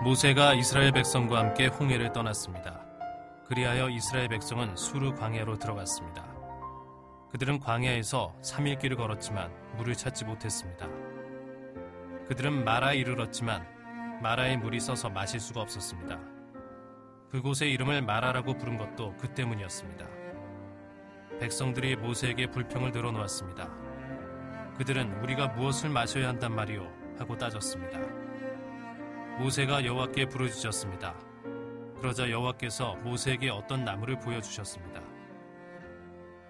모세가 이스라엘 백성과 함께 홍해를 떠났습니다. 그리하여 이스라엘 백성은 수르 광야로 들어갔습니다. 그들은 광야에서 3일 길을 걸었지만 물을 찾지 못했습니다. 그들은 마라에 이르렀지만 마라에 물이 써서 마실 수가 없었습니다. 그곳의 이름을 마라라고 부른 것도 그 때문이었습니다. 백성들이 모세에게 불평을 들어놓았습니다. 그들은 우리가 무엇을 마셔야 한단 말이오? 하고 따졌습니다. 모세가 여호와께 부르짖었습니다. 그러자 여호와께서 모세에게 어떤 나무를 보여주셨습니다.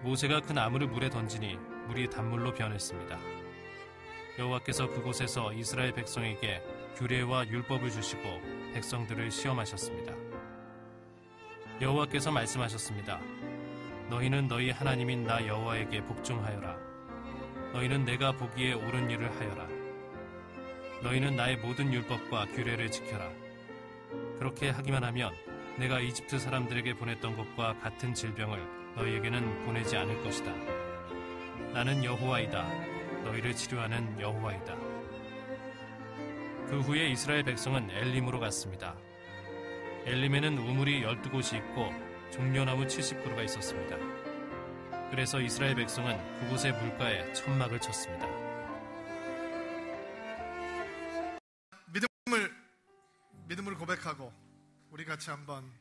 모세가 그 나무를 물에 던지니 물이 단물로 변했습니다. 여호와께서 그곳에서 이스라엘 백성에게 규례와 율법을 주시고 백성들을 시험하셨습니다. 여호와께서 말씀하셨습니다. 너희는 너희 하나님인 나 여호와에게 복종하여라. 너희는 내가 보기에 옳은 일을 하여라. 너희는 나의 모든 율법과 규례를 지켜라. 그렇게 하기만 하면 내가 이집트 사람들에게 보냈던 것과 같은 질병을 너희에게는 보내지 않을 것이다. 나는 여호와이다. 너희를 치료하는 여호와이다. 그 후에 이스라엘 백성은 엘림으로 갔습니다. 엘림에는 우물이 12곳이 있고 종려나무 70그루가 있었습니다. 그래서 이스라엘 백성은 그곳의 물가에 천막을 쳤습니다. 믿음을 고백하고 우리 같이 한번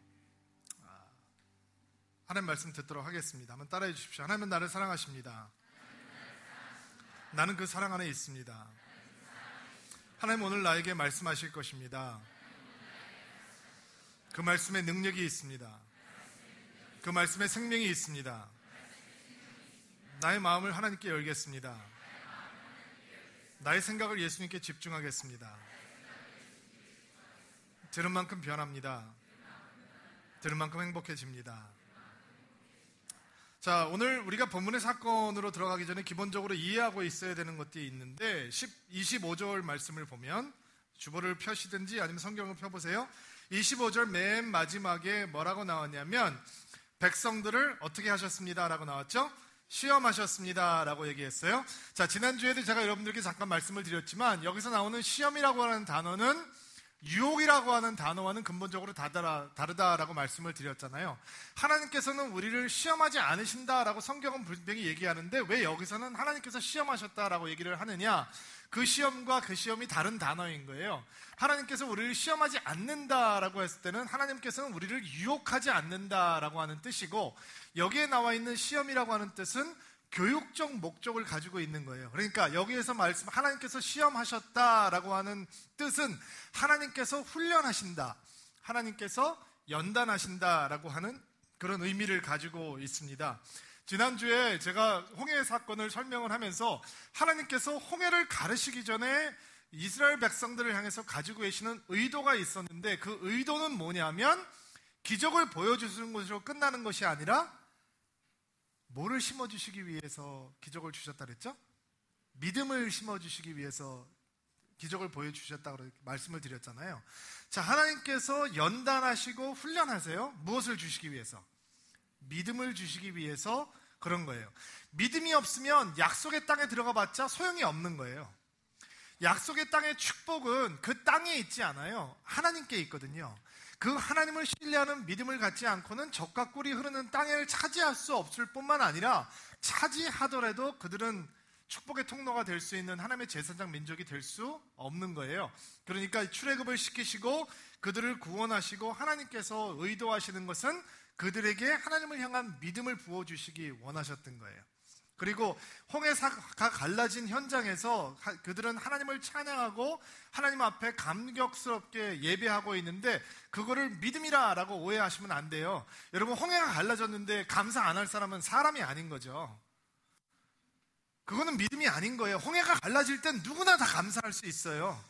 하나님 말씀 듣도록 하겠습니다. 한번 따라해 주십시오. 하나님은 나를 사랑하십니다. 나는 그 사랑 안에 있습니다. 하나님 오늘 나에게 말씀하실 것입니다. 그 말씀에 능력이 있습니다. 그 말씀에 생명이 있습니다. 나의 마음을 하나님께 열겠습니다. 나의 생각을 예수님께 집중하겠습니다. 들은 만큼 변합니다. 들은 만큼 행복해집니다. 자, 오늘 우리가 본문의 사건으로 들어가기 전에 기본적으로 이해하고 있어야 되는 것들이 있는데 25절 말씀을 보면 주보를 펴시든지 아니면 성경을 펴보세요. 25절 맨 마지막에 뭐라고 나왔냐면 백성들을 어떻게 하셨습니다 라고 나왔죠? 시험하셨습니다 라고 얘기했어요. 자, 지난주에도 제가 여러분들께 잠깐 말씀을 드렸지만 여기서 나오는 시험이라고 하는 단어는 유혹이라고 하는 단어와는 근본적으로 다르다라고 말씀을 드렸잖아요. 하나님께서는 우리를 시험하지 않으신다라고 성경은 분명히 얘기하는데 왜 여기서는 하나님께서 시험하셨다라고 얘기를 하느냐? 그 시험과 그 시험이 다른 단어인 거예요. 하나님께서 우리를 시험하지 않는다라고 했을 때는 하나님께서는 우리를 유혹하지 않는다라고 하는 뜻이고, 여기에 나와 있는 시험이라고 하는 뜻은 교육적 목적을 가지고 있는 거예요. 그러니까 여기에서 말씀 하나님께서 시험하셨다라고 하는 뜻은 하나님께서 훈련하신다, 하나님께서 연단하신다라고 하는 그런 의미를 가지고 있습니다. 지난주에 제가 홍해 사건을 설명을 하면서 하나님께서 홍해를 가르시기 전에 이스라엘 백성들을 향해서 가지고 계시는 의도가 있었는데, 그 의도는 뭐냐면 기적을 보여주시는 것으로 끝나는 것이 아니라 뭐를 심어주시기 위해서 기적을 주셨다 그랬죠? 믿음을 심어주시기 위해서 기적을 보여주셨다고 말씀을 드렸잖아요. 자, 하나님께서 연단하시고 훈련하세요. 무엇을 주시기 위해서? 믿음을 주시기 위해서 그런 거예요. 믿음이 없으면 약속의 땅에 들어가 봤자 소용이 없는 거예요. 약속의 땅의 축복은 그 땅에 있지 않아요. 하나님께 있거든요. 그 하나님을 신뢰하는 믿음을 갖지 않고는 적과 꿀이 흐르는 땅을 차지할 수 없을 뿐만 아니라 차지하더라도 그들은 축복의 통로가 될 수 있는 하나님의 제사장 민족이 될 수 없는 거예요. 그러니까 출애굽을 시키시고 그들을 구원하시고 하나님께서 의도하시는 것은 그들에게 하나님을 향한 믿음을 부어주시기 원하셨던 거예요. 그리고 홍해가 갈라진 현장에서 그들은 하나님을 찬양하고 하나님 앞에 감격스럽게 예배하고 있는데 그거를 믿음이라고 오해하시면 안 돼요. 여러분, 홍해가 갈라졌는데 감사 안 할 사람은 사람이 아닌 거죠. 그거는 믿음이 아닌 거예요. 홍해가 갈라질 땐 누구나 다 감사할 수 있어요.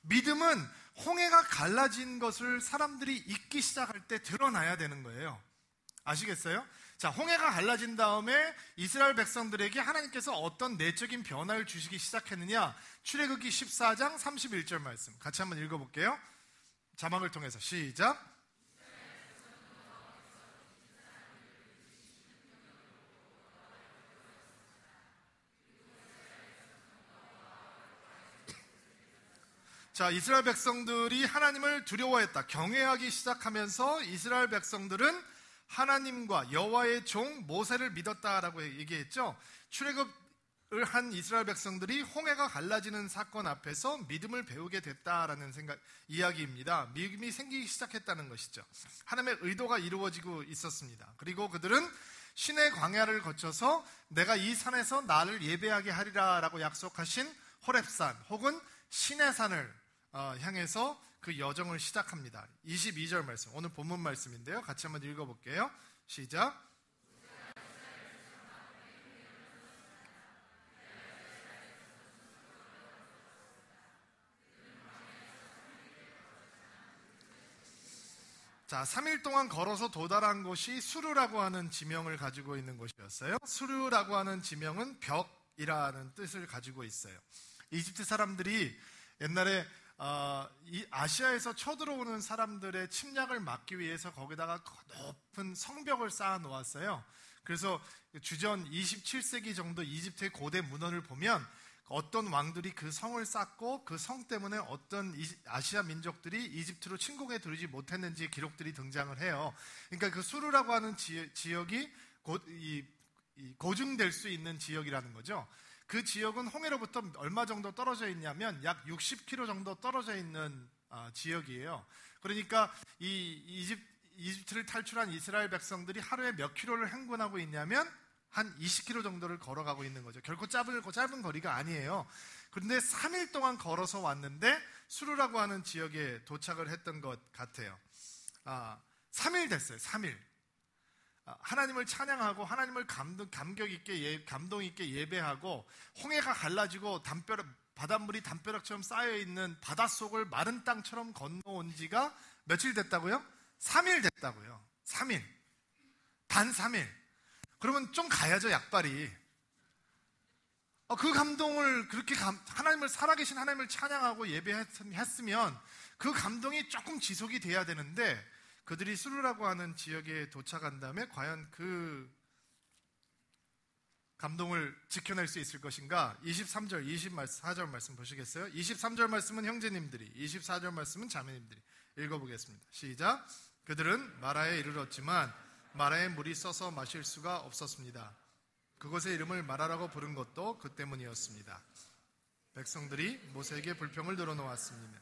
믿음은 홍해가 갈라진 것을 사람들이 잊기 시작할 때 드러나야 되는 거예요. 아시겠어요? 자, 홍해가 갈라진 다음에 이스라엘 백성들에게 하나님께서 어떤 내적인 변화를 주시기 시작했느냐? 출애굽기 14장 31절 말씀 같이 한번 읽어볼게요. 자막을 통해서 시작. 자, 이스라엘 백성들이 하나님을 두려워했다. 경외하기 시작하면서 이스라엘 백성들은 하나님과 여호와의 종 모세를 믿었다라고 얘기했죠. 출애굽을 한 이스라엘 백성들이 홍해가 갈라지는 사건 앞에서 믿음을 배우게 됐다라는 이야기입니다. 믿음이 생기기 시작했다는 것이죠. 하나님의 의도가 이루어지고 있었습니다. 그리고 그들은 신의 광야를 거쳐서 내가 이 산에서 나를 예배하게 하리라 라고 약속하신 호렙산 혹은 신의 산을 향해서 그 여정을 시작합니다. 22절 말씀, 오늘 본문 말씀인데요. 같이 한번 읽어볼게요. 시작. 자, 3일 동안 걸어서 도달한 곳이 수르라고 하는 지명을 가지고 있는 곳이었어요. 수르라고 하는 지명은 벽이라는 뜻을 가지고 있어요. 이집트 사람들이 옛날에 이 아시아에서 쳐들어오는 사람들의 침략을 막기 위해서 거기다가 높은 성벽을 쌓아 놓았어요. 그래서 주전 27세기 정도 이집트의 고대 문헌을 보면 어떤 왕들이 그 성을 쌓고 그 성 때문에 어떤 아시아 민족들이 이집트로 침공해 들어오지 못했는지 기록들이 등장을 해요. 그러니까 그 수르라고 하는 지역이 고증될 수 있는 지역이라는 거죠. 그 지역은 홍해로부터 얼마 정도 떨어져 있냐면 약 60km 정도 떨어져 있는 지역이에요. 그러니까 이집트를 탈출한 이스라엘 백성들이 하루에 몇 킬로를 행군하고 있냐면 한 20km 정도를 걸어가고 있는 거죠. 결코 짧은 거리가 아니에요. 그런데 3일 동안 걸어서 왔는데 수르라고 하는 지역에 도착을 했던 것 같아요. 3일 됐어요. 3일. 하나님을 찬양하고 하나님을 감동 있게 예배하고 홍해가 갈라지고 바닷물이 담벼락처럼 쌓여있는 바닷속을 마른 땅처럼 건너온 지가 며칠 됐다고요? 3일 됐다고요. 3일. 단 3일. 그러면 좀 가야죠, 약발이. 그 감동을 그렇게 하나님을 살아계신 하나님을 찬양하고 예배했으면 그 감동이 조금 지속이 돼야 되는데 그들이 수르라고 하는 지역에 도착한 다음에 과연 그 감동을 지켜낼 수 있을 것인가? 23절, 24절 말씀 보시겠어요? 23절 말씀은 형제님들이, 24절 말씀은 자매님들이 읽어보겠습니다. 시작. 그들은 마라에 이르렀지만 마라에 물이 써서 마실 수가 없었습니다. 그곳의 이름을 마라라고 부른 것도 그 때문이었습니다. 백성들이 모세에게 불평을 들어놓았습니다.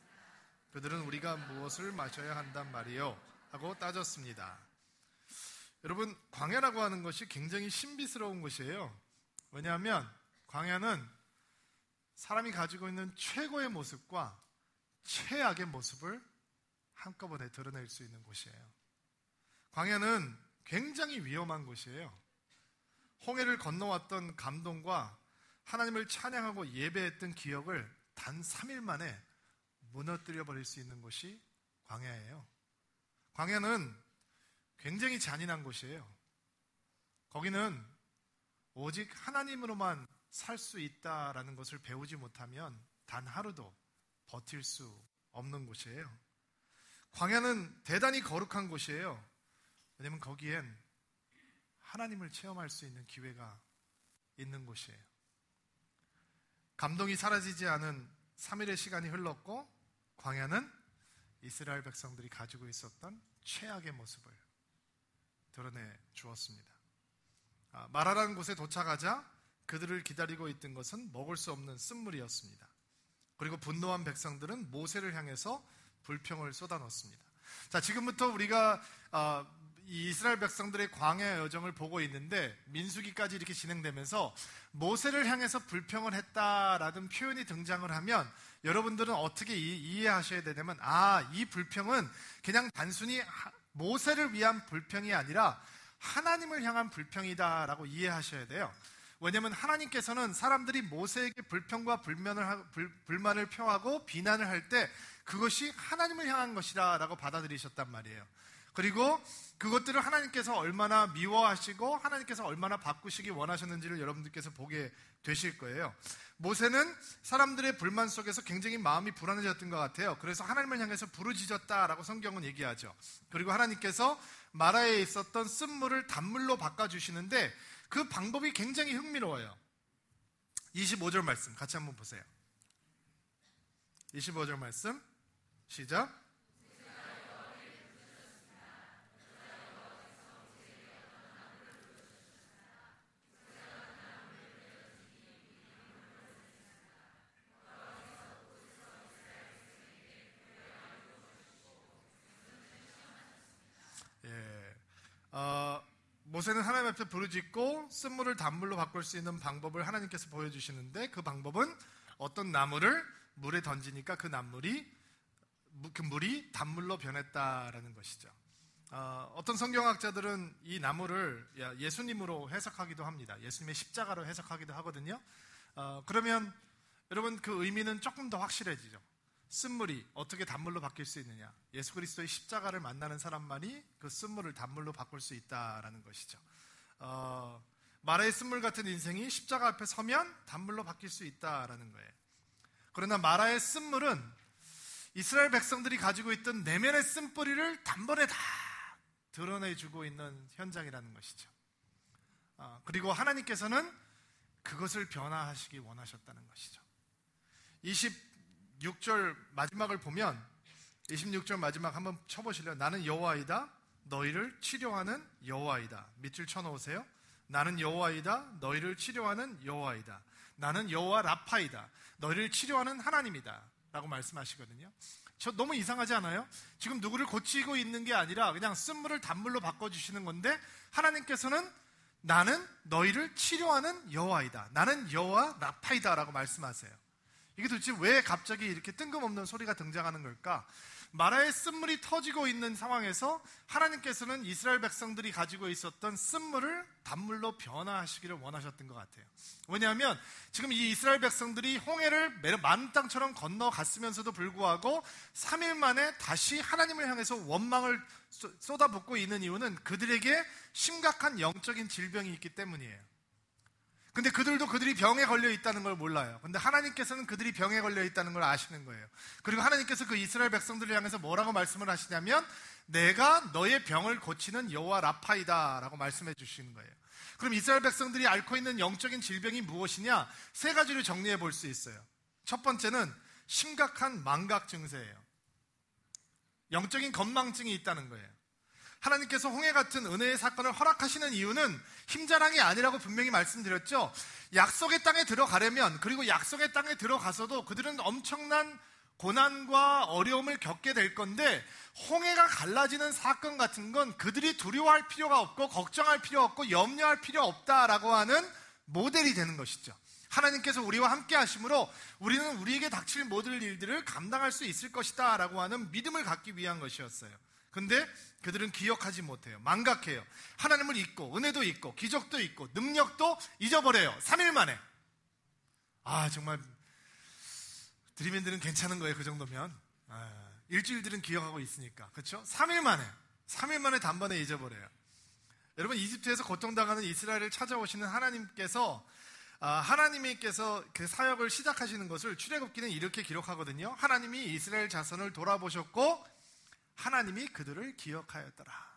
그들은 우리가 무엇을 마셔야 한단 말이요? 하고 따졌습니다. 여러분, 광야라고 하는 것이 굉장히 신비스러운 곳이에요. 왜냐하면 광야는 사람이 가지고 있는 최고의 모습과 최악의 모습을 한꺼번에 드러낼 수 있는 곳이에요. 광야는 굉장히 위험한 곳이에요. 홍해를 건너왔던 감동과 하나님을 찬양하고 예배했던 기억을 단 3일 만에 무너뜨려 버릴 수 있는 곳이 광야예요. 광야는 굉장히 잔인한 곳이에요. 거기는 오직 하나님으로만 살 수 있다라는 것을 배우지 못하면 단 하루도 버틸 수 없는 곳이에요. 광야는 대단히 거룩한 곳이에요. 왜냐하면 거기엔 하나님을 체험할 수 있는 기회가 있는 곳이에요. 감동이 사라지지 않은 3일의 시간이 흘렀고 광야는 이스라엘 백성들이 가지고 있었던 최악의 모습을 드러내 주었습니다. 마라라는 곳에 도착하자 그들을 기다리고 있던 것은 먹을 수 없는 쓴물이었습니다. 그리고 분노한 백성들은 모세를 향해서 불평을 쏟아넣습니다. 자, 지금부터 우리가 이 이스라엘 백성들의 광야 여정을 보고 있는데 민수기까지 이렇게 진행되면서 모세를 향해서 불평을 했다라는 표현이 등장을 하면 여러분들은 어떻게 이해하셔야 되냐면 이 불평은 그냥 단순히 모세를 위한 불평이 아니라 하나님을 향한 불평이다라고 이해하셔야 돼요. 왜냐하면 하나님께서는 사람들이 모세에게 불평과 불만을 표하고 비난을 할 때 그것이 하나님을 향한 것이다라고 받아들이셨단 말이에요. 그리고 그것들을 하나님께서 얼마나 미워하시고 하나님께서 얼마나 바꾸시기 원하셨는지를 여러분들께서 보게 되실 거예요. 모세는 사람들의 불만 속에서 굉장히 마음이 불안해졌던 것 같아요. 그래서 하나님을 향해서 부르짖었다라고 성경은 얘기하죠. 그리고 하나님께서 마라에 있었던 쓴물을 단물로 바꿔주시는데 그 방법이 굉장히 흥미로워요. 25절 말씀 같이 한번 보세요. 25절 말씀 시작. 모세는 하나님 앞에 부르짖고 쓴물을 단물로 바꿀 수 있는 방법을 하나님께서 보여주시는데, 그 방법은 어떤 나무를 물에 던지니까 그 물이 단물로 변했다라는 것이죠. 어떤 성경학자들은 이 나무를 예수님으로 해석하기도 합니다. 예수님의 십자가로 해석하기도 하거든요. 그러면 여러분, 그 의미는 조금 더 확실해지죠. 쓴물이 어떻게 단물로 바뀔 수 있느냐? 예수 그리스도의 십자가를 만나는 사람만이 그 쓴물을 단물로 바꿀 수 있다라는 것이죠. 마라의 쓴물 같은 인생이 십자가 앞에 서면 단물로 바뀔 수 있다라는 거예요. 그러나 마라의 쓴물은 이스라엘 백성들이 가지고 있던 내면의 쓴뿌리를 단번에 다 드러내주고 있는 현장이라는 것이죠. 그리고 하나님께서는 그것을 변화하시기 원하셨다는 것이죠. 26절 마지막을 보면, 26절 마지막 한번 쳐보실래요? 나는 여호와이다, 너희를 치료하는 여호와이다. 밑줄 쳐놓으세요. 나는 여호와이다, 너희를 치료하는 여호와이다. 나는 여호와 라파이다, 너희를 치료하는 하나님이다 라고 말씀하시거든요. 저 너무 이상하지 않아요? 지금 누구를 고치고 있는 게 아니라 그냥 쓴물을 단물로 바꿔주시는 건데, 하나님께서는 나는 너희를 치료하는 여호와이다, 나는 여호와 라파이다 라고 말씀하세요. 이게 도대체 왜 갑자기 이렇게 뜬금없는 소리가 등장하는 걸까? 마라의 쓴물이 터지고 있는 상황에서 하나님께서는 이스라엘 백성들이 가지고 있었던 쓴물을 단물로 변화하시기를 원하셨던 것 같아요. 왜냐하면 지금 이 이스라엘 백성들이 홍해를 마른 땅처럼 건너갔으면서도 불구하고 3일 만에 다시 하나님을 향해서 원망을 쏟아붓고 있는 이유는 그들에게 심각한 영적인 질병이 있기 때문이에요. 근데 그들도 그들이 병에 걸려 있다는 걸 몰라요. 근데 하나님께서는 그들이 병에 걸려 있다는 걸 아시는 거예요. 그리고 하나님께서 그 이스라엘 백성들을 향해서 뭐라고 말씀을 하시냐면, 내가 너의 병을 고치는 여호와 라파이다 라고 말씀해 주시는 거예요. 그럼 이스라엘 백성들이 앓고 있는 영적인 질병이 무엇이냐? 세 가지로 정리해 볼 수 있어요. 첫 번째는 심각한 망각 증세예요. 영적인 건망증이 있다는 거예요. 하나님께서 홍해 같은 은혜의 사건을 허락하시는 이유는 힘자랑이 아니라고 분명히 말씀드렸죠. 약속의 땅에 들어가려면, 그리고 약속의 땅에 들어가서도 그들은 엄청난 고난과 어려움을 겪게 될 건데, 홍해가 갈라지는 사건 같은 건 그들이 두려워할 필요가 없고 걱정할 필요 없고 염려할 필요 없다라고 하는 모델이 되는 것이죠. 하나님께서 우리와 함께 하심으로 우리는 우리에게 닥칠 모든 일들을 감당할 수 있을 것이다 라고 하는 믿음을 갖기 위한 것이었어요. 근데 그들은 기억하지 못해요. 망각해요. 하나님을 잊고, 은혜도 잊고, 기적도 잊고, 능력도 잊어버려요. 3일 만에. 정말 드림앤들은 괜찮은 거예요. 그 정도면. 일주일들은 기억하고 있으니까. 그렇죠? 3일 만에 단번에 잊어버려요. 여러분, 이집트에서 고통당하는 이스라엘을 찾아오시는 하나님께서 그 사역을 시작하시는 것을 출애굽기는 이렇게 기록하거든요. 하나님이 이스라엘 자손을 돌아보셨고 하나님이 그들을 기억하였더라.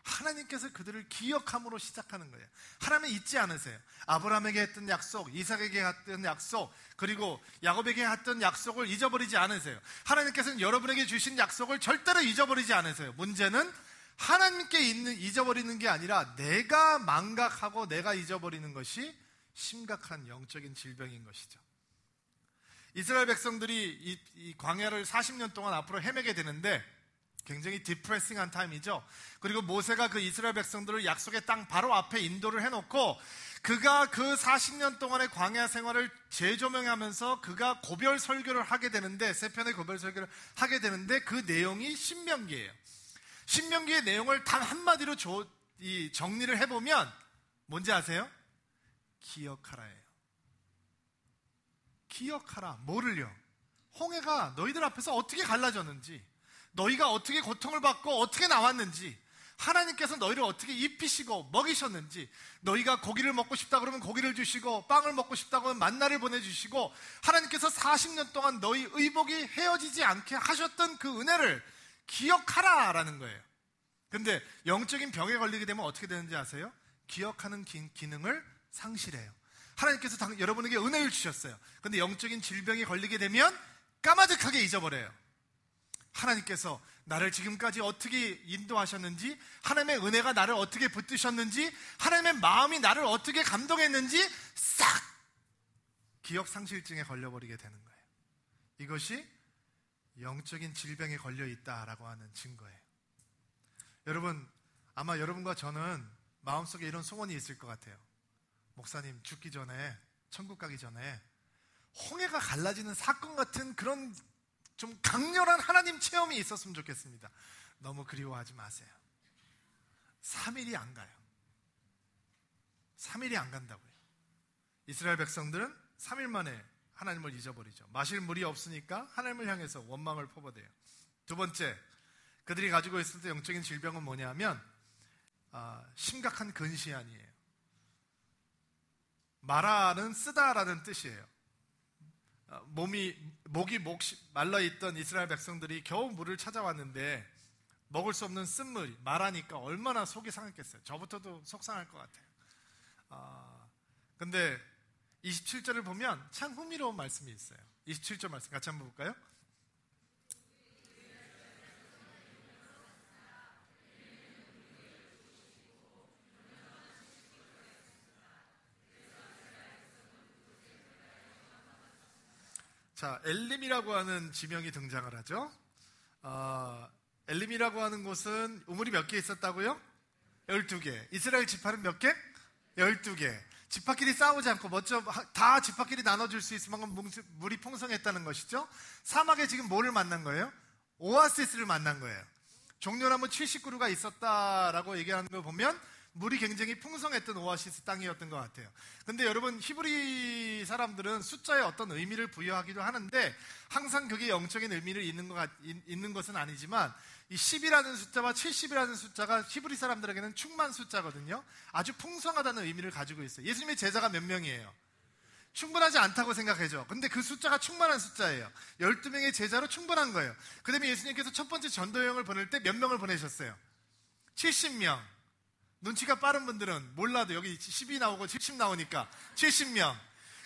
하나님께서 그들을 기억함으로 시작하는 거예요. 하나님은 잊지 않으세요. 아브라함에게 했던 약속, 이삭에게 했던 약속, 그리고 야곱에게 했던 약속을 잊어버리지 않으세요. 하나님께서는 여러분에게 주신 약속을 절대로 잊어버리지 않으세요. 문제는 하나님께 잊어버리는 게 아니라 내가 망각하고 내가 잊어버리는 것이 심각한 영적인 질병인 것이죠. 이스라엘 백성들이 이 광야를 40년 동안 앞으로 헤매게 되는데 굉장히 디프레싱한 타임이죠. 그리고 모세가 그 이스라엘 백성들을 약속의 땅 바로 앞에 인도를 해놓고 그가 그 40년 동안의 광야 생활을 재조명하면서 그가 고별 설교를 하게 되는데, 세 편의 고별 설교를 하게 되는데 그 내용이 신명기예요. 신명기의 내용을 단 한마디로 정리를 해보면 뭔지 아세요? 기억하라예요. 기억하라. 뭐를요? 홍해가 너희들 앞에서 어떻게 갈라졌는지, 너희가 어떻게 고통을 받고 어떻게 나왔는지, 하나님께서 너희를 어떻게 입히시고 먹이셨는지, 너희가 고기를 먹고 싶다 그러면 고기를 주시고 빵을 먹고 싶다고 하면 만나를 보내주시고, 하나님께서 40년 동안 너희 의복이 헤어지지 않게 하셨던 그 은혜를 기억하라라는 거예요. 근데 영적인 병에 걸리게 되면 어떻게 되는지 아세요? 기억하는 기능을 상실해요. 하나님께서 여러분에게 은혜를 주셨어요. 근데 영적인 질병에 걸리게 되면 까마득하게 잊어버려요. 하나님께서 나를 지금까지 어떻게 인도하셨는지, 하나님의 은혜가 나를 어떻게 붙드셨는지, 하나님의 마음이 나를 어떻게 감동했는지 싹 기억상실증에 걸려버리게 되는 거예요. 이것이 영적인 질병에 걸려있다라고 하는 증거예요. 여러분, 아마 여러분과 저는 마음속에 이런 소원이 있을 것 같아요. 목사님, 죽기 전에, 천국 가기 전에 홍해가 갈라지는 사건 같은 그런 좀 강렬한 하나님 체험이 있었으면 좋겠습니다. 너무 그리워하지 마세요. 3일이 안 가요. 3일이 안 간다고요. 이스라엘 백성들은 3일 만에 하나님을 잊어버리죠. 마실 물이 없으니까 하나님을 향해서 원망을 퍼부어대요. 두 번째, 그들이 가지고 있을 때 영적인 질병은 뭐냐면 심각한 근시안이에요. 마라는 쓰다라는 뜻이에요. 목이 말라있던 이스라엘 백성들이 겨우 물을 찾아왔는데 먹을 수 없는 쓴물, 마라니까 얼마나 속이 상했겠어요. 저부터도 속상할 것 같아요. 근데 27절을 보면 참 흥미로운 말씀이 있어요. 27절 말씀 같이 한번 볼까요? 자, 엘림이라고 하는 지명이 등장을 하죠. 엘림이라고 하는 곳은 우물이 몇 개 있었다고요? 12개. 이스라엘 지파는 몇 개? 12개. 지파끼리 싸우지 않고 먼저 다 지파끼리 나눠줄 수 있을 만큼 물이 풍성했다는 것이죠. 사막에 지금 뭐를 만난 거예요? 오아시스를 만난 거예요. 종려나무 70그루가 있었다라고 얘기하는 걸 보면 물이 굉장히 풍성했던 오아시스 땅이었던 것 같아요. 근데 여러분, 히브리 사람들은 숫자에 어떤 의미를 부여하기도 하는데 항상 그게 영적인 의미를 있는 것은 아니지만 이 10이라는 숫자와 70이라는 숫자가 히브리 사람들에게는 충만 숫자거든요. 아주 풍성하다는 의미를 가지고 있어요. 예수님의 제자가 몇 명이에요? 충분하지 않다고 생각하죠. 근데 그 숫자가 충만한 숫자예요. 12명의 제자로 충분한 거예요. 그 다음에 예수님께서 첫 번째 전도여행을 보낼 때 몇 명을 보내셨어요? 70명. 눈치가 빠른 분들은 몰라도 여기 10이 나오고 70 나오니까 70명.